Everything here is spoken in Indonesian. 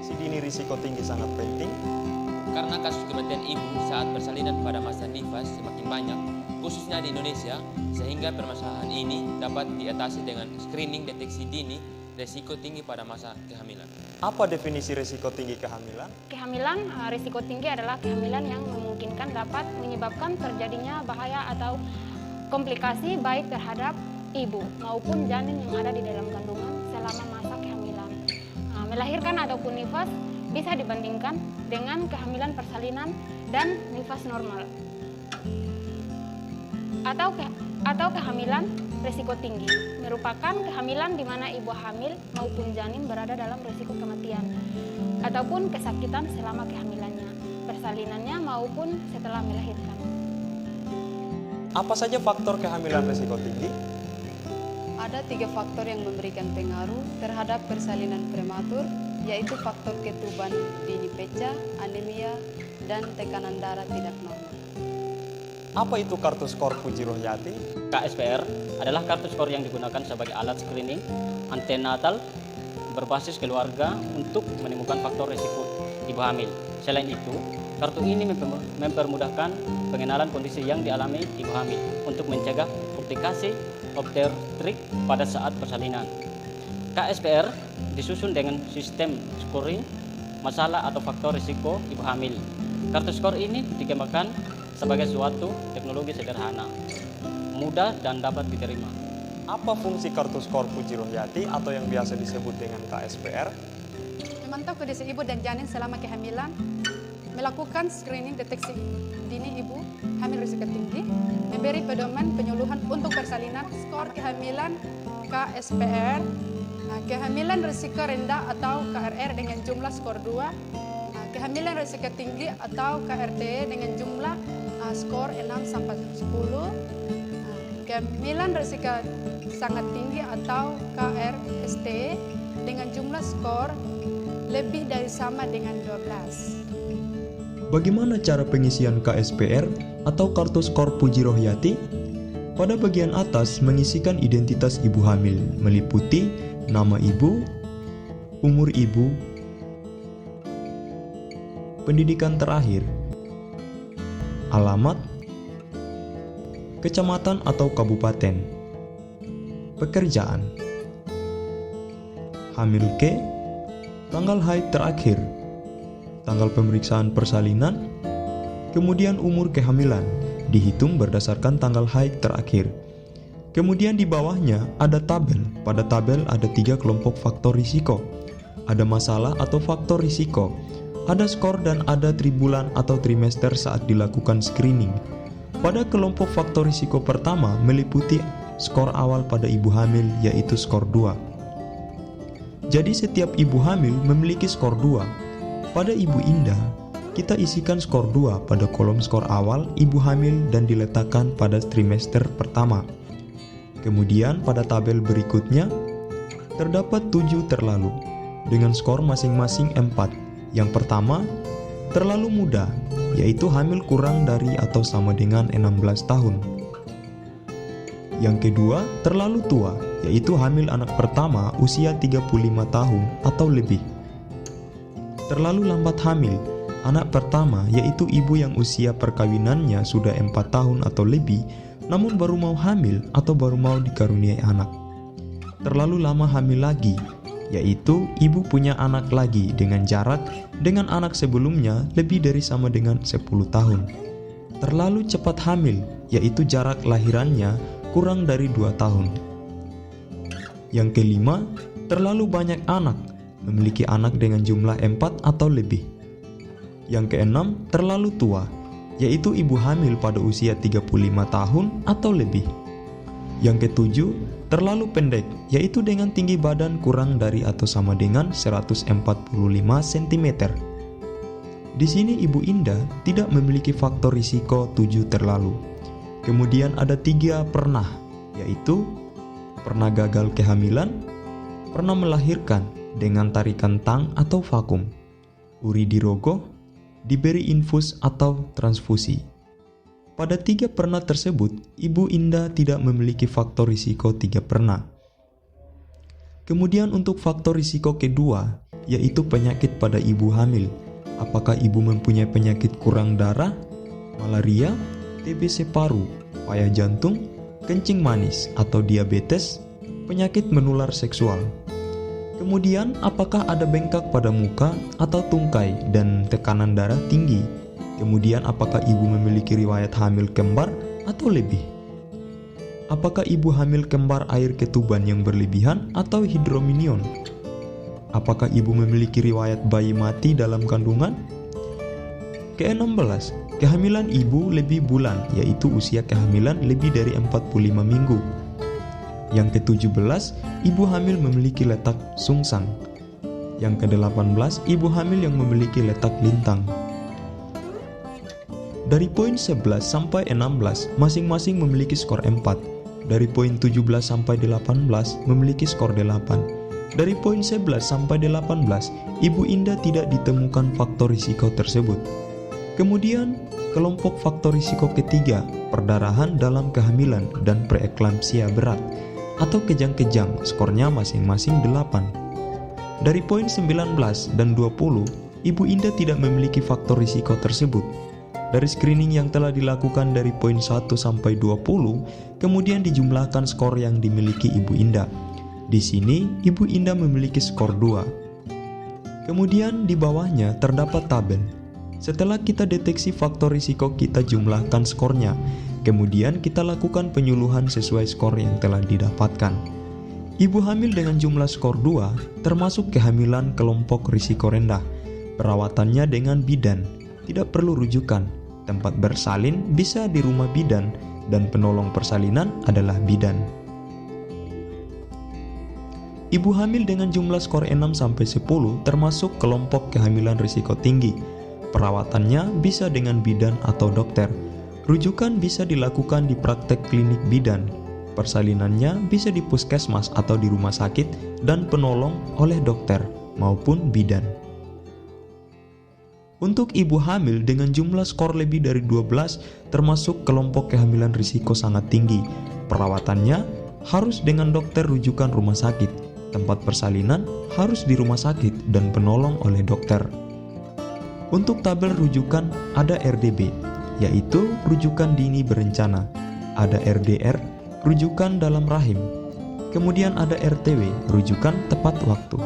Deteksi dini risiko tinggi sangat penting Karena kasus kematian ibu saat persalinan pada masa nifas semakin banyak, khususnya di Indonesia, sehingga permasalahan ini dapat diatasi dengan screening deteksi dini risiko tinggi pada masa kehamilan. Apa definisi risiko tinggi kehamilan? Kehamilan, risiko tinggi adalah kehamilan yang memungkinkan dapat menyebabkan terjadinya bahaya atau komplikasi baik terhadap ibu maupun janin yang ada di dalam kandungan selama masa kehamilan. Melahirkan ataupun nifas bisa dibandingkan dengan kehamilan persalinan dan nifas normal. Atau kehamilan risiko tinggi merupakan kehamilan di mana ibu hamil maupun janin berada dalam risiko kematian ataupun kesakitan selama kehamilannya, persalinannya maupun setelah melahirkan. Apa saja faktor kehamilan risiko tinggi? Ada 3 faktor yang memberikan pengaruh terhadap persalinan prematur, yaitu faktor ketuban dini pecah, anemia, dan tekanan darah tidak normal. Apa itu kartu skor Puji Rohyati? KSPR adalah kartu skor yang digunakan sebagai alat screening antenatal berbasis keluarga untuk menemukan faktor risiko ibu hamil. Selain itu, kartu ini mempermudahkan pengenalan kondisi yang dialami ibu hamil untuk mencegah komplikasi obstetrik pada saat persalinan. KSPR disusun dengan sistem scoring masalah atau faktor risiko ibu hamil. Kartu skor ini dikembangkan sebagai suatu teknologi sederhana, mudah dan dapat diterima. Apa fungsi kartu skor Puji Rohyati atau yang biasa disebut dengan KSPR? Memantau kondisi ibu dan janin selama kehamilan, melakukan screening deteksi dini ibu hamil risiko tinggi, memberi pedoman penyuluhan untuk persalinan, skor kehamilan KSPR, kehamilan risiko rendah atau KRR dengan jumlah skor 2, kehamilan risiko tinggi atau KRT dengan jumlah skor 6-10, kehamilan risiko sangat tinggi atau KRST dengan jumlah skor lebih dari sama dengan 12. Bagaimana cara pengisian KSPR atau kartu skor Puji Rohyati? Pada bagian atas mengisikan identitas ibu hamil meliputi nama ibu, umur ibu, pendidikan terakhir, alamat, kecamatan atau kabupaten, pekerjaan, hamil ke, tanggal haid terakhir, tanggal pemeriksaan persalinan, kemudian umur kehamilan, dihitung berdasarkan tanggal haid terakhir. Kemudian di bawahnya ada tabel. Pada tabel ada 3 kelompok faktor risiko. Ada masalah atau faktor risiko, ada skor dan ada tribulan atau trimester saat dilakukan screening. Pada kelompok faktor risiko pertama meliputi skor awal pada ibu hamil yaitu skor 2. Jadi setiap ibu hamil memiliki skor 2. Pada ibu indah, kita isikan skor 2 pada kolom skor awal ibu hamil dan diletakkan pada trimester pertama. Kemudian pada tabel berikutnya, terdapat 7 terlalu, dengan skor masing-masing 4. Yang pertama, terlalu muda, yaitu hamil kurang dari atau sama dengan 16 tahun. Yang kedua, terlalu tua, yaitu hamil anak pertama usia 35 tahun atau lebih. Terlalu lambat hamil, anak pertama yaitu ibu yang usia perkawinannya sudah 4 tahun atau lebih, namun baru mau hamil atau baru mau dikaruniai anak. Terlalu lama hamil lagi, yaitu ibu punya anak lagi dengan jarak dengan anak sebelumnya lebih dari sama dengan 10 tahun. Terlalu cepat hamil, yaitu jarak lahirannya kurang dari 2 tahun. Yang kelima, terlalu banyak anak, memiliki anak dengan jumlah 4 atau lebih. Yang keenam, terlalu tua, yaitu ibu hamil pada usia 35 tahun atau lebih. Yang ketujuh, terlalu pendek, yaitu dengan tinggi badan kurang dari atau sama dengan 145 cm. Di sini ibu indah tidak memiliki faktor risiko 7 terlalu. Kemudian ada 3 pernah, yaitu pernah gagal kehamilan, pernah melahirkan dengan tarikan tang atau vakum, uri dirogoh, diberi infus atau transfusi. Pada 3 pernah tersebut, ibu indah tidak memiliki faktor risiko 3 pernah. Kemudian untuk faktor risiko kedua, yaitu penyakit pada ibu hamil. Apakah ibu mempunyai penyakit kurang darah, malaria, TBC paru, payah jantung, kencing manis, atau diabetes, penyakit menular seksual. Kemudian, apakah ada bengkak pada muka atau tungkai dan tekanan darah tinggi? Kemudian, apakah ibu memiliki riwayat hamil kembar atau lebih? Apakah ibu hamil kembar air ketuban yang berlebihan atau hidrominion? Apakah ibu memiliki riwayat bayi mati dalam kandungan? Ke-16, kehamilan ibu lebih bulan, yaitu usia kehamilan lebih dari 45 minggu. Yang ke-17, ibu hamil memiliki letak sungsang. Yang ke-18, ibu hamil yang memiliki letak lintang. Dari poin 11 sampai 16, masing-masing memiliki skor 4. Dari poin 17 sampai 18, memiliki skor 8. Dari poin 11 sampai 18, Ibu Indah tidak ditemukan faktor risiko tersebut. Kemudian, kelompok faktor risiko ketiga, perdarahan dalam kehamilan dan preeklampsia berat atau kejang-kejang, skornya masing-masing 8. Dari poin 19 dan 20, Ibu Indah tidak memiliki faktor risiko tersebut. Dari screening yang telah dilakukan dari poin 1 sampai 20, kemudian dijumlahkan skor yang dimiliki Ibu Indah. Di sini, Ibu Indah memiliki skor 2. Kemudian di bawahnya terdapat tabel. Setelah kita deteksi faktor risiko, kita jumlahkan skornya. Kemudian kita lakukan penyuluhan sesuai skor yang telah didapatkan. Ibu hamil dengan jumlah skor 2 termasuk kehamilan kelompok risiko rendah. Perawatannya dengan bidan, tidak perlu rujukan. Tempat bersalin bisa di rumah bidan dan penolong persalinan adalah bidan. Ibu hamil dengan jumlah skor 6-10 termasuk kelompok kehamilan risiko tinggi. Perawatannya bisa dengan bidan atau dokter. Rujukan bisa dilakukan di praktek klinik bidan. Persalinannya bisa di puskesmas atau di rumah sakit dan penolong oleh dokter maupun bidan. Untuk ibu hamil dengan jumlah skor lebih dari 12 termasuk kelompok kehamilan risiko sangat tinggi. Perawatannya harus dengan dokter rujukan rumah sakit. Tempat persalinan harus di rumah sakit dan penolong oleh dokter. Untuk tabel rujukan ada RDB, yaitu rujukan dini berencana. Ada RDR, rujukan dalam rahim. Kemudian ada RTW, rujukan tepat waktu.